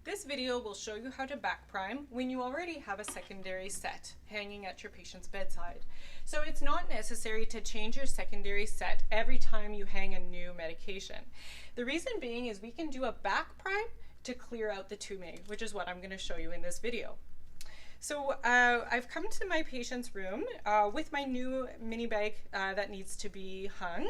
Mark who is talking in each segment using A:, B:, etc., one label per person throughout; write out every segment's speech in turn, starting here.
A: This video will show you how to back prime when you already have a secondary set hanging at your patient's bedside. So it's not necessary to change your secondary set every time you hang a new medication. The reason being is we can do a back prime to clear out the tubing, which is what I'm going to show you in this video. So I've come to my patient's room with my new mini bag that needs to be hung.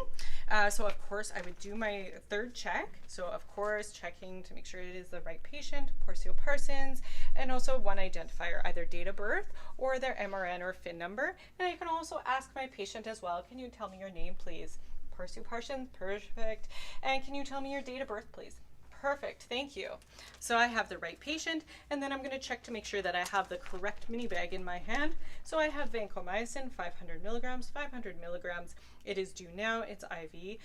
A: So of course I would do my third check. So of course checking to make sure it is the right patient, Porcio Parsons, and also one identifier, either date of birth or their MRN or FIN number. And I can also ask my patient as well, can you tell me your name please? Porcio Parsons, perfect. And can you tell me your date of birth please? Perfect, thank you. So I have the right patient, and then I'm going to check to make sure that I have the correct mini bag in my hand. So I have vancomycin, 500 milligrams, 500 milligrams. It is due now, it's IV,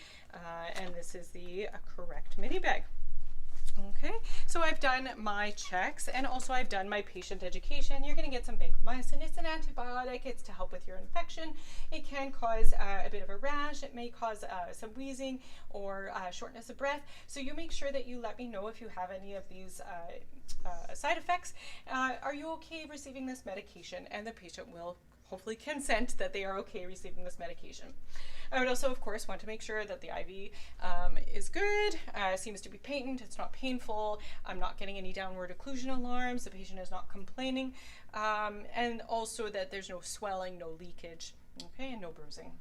A: and this is the correct mini bag. Okay, so I've done my checks and also I've done my patient education. You're going to get some vancomycin. It's an antibiotic. It's to help with your infection. It can cause a bit of a rash. It may cause some wheezing or shortness of breath. So you make sure that you let me know if you have any of these side effects. Are you okay receiving this medication? And the patient will hopefully consent that they are okay receiving this medication. I would also, of course, want to make sure that the IV is good, seems to be patent, it's not painful, I'm not getting any downward occlusion alarms, the patient is not complaining, and also that there's no swelling, no leakage, okay, and no bruising.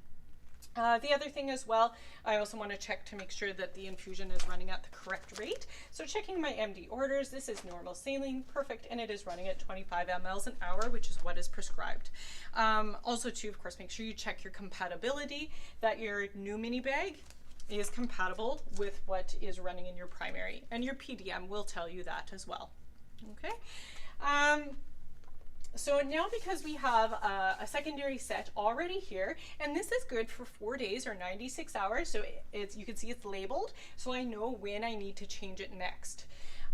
A: The other thing as well, I also want to check to make sure that the infusion is running at the correct rate. So checking my MD orders, this is normal saline, perfect, and it is running at 25 mLs an hour, which is what is prescribed. Also too, of course, make sure you check your compatibility, that your new mini bag is compatible with what is running in your primary, and your PDM will tell you that as well. Okay. So now because we have a secondary set already here, and this is good for 4 days or 96 hours, so you can see it's labeled, so I know when I need to change it next.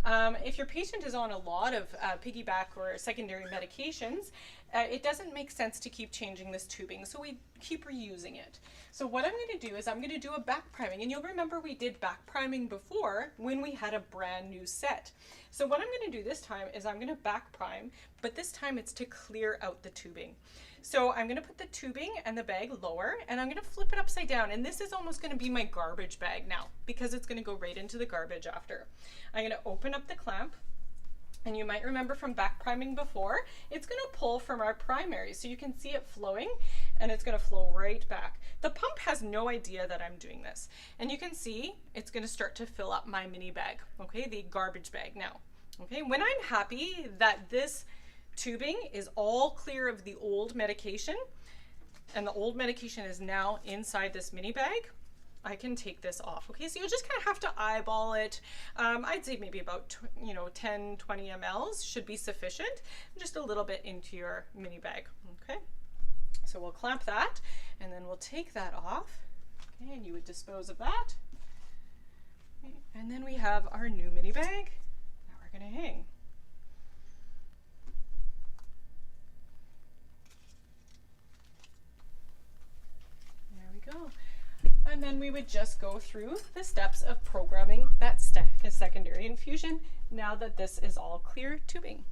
A: If your patient is on a lot of piggyback or secondary medications, it doesn't make sense to keep changing this tubing, so we keep reusing it. So what I'm going to do is I'm going to do a back priming, and you'll remember we did back priming before when we had a brand new set. So what I'm going to do this time is I'm going to back prime, but this time it's to clear out the tubing. So I'm going to put the tubing and the bag lower, and I'm going to flip it upside down, and this is almost going to be my garbage bag now because it's going to go right into the garbage after. I'm going to open up the clamp, and you might remember from back priming before, it's going to pull from our primary, so you can see it flowing, and it's going to flow right back. The pump has no idea that I'm doing this, and you can see it's going to start to fill up my mini bag, okay, the garbage bag now. Okay, when I'm happy that this tubing is all clear of the old medication, and the old medication is now inside this mini bag, I can take this off. Okay, so you'll just kind of have to eyeball it. I'd say maybe about 10, 20 mLs should be sufficient, just a little bit into your mini bag. Okay, so we'll clamp that, and then we'll take that off. Okay, and you would dispose of that. Okay, and then we have our new mini bag that we're going to hang. There we go. And then we would just go through the steps of programming that secondary infusion now that this is all clear tubing.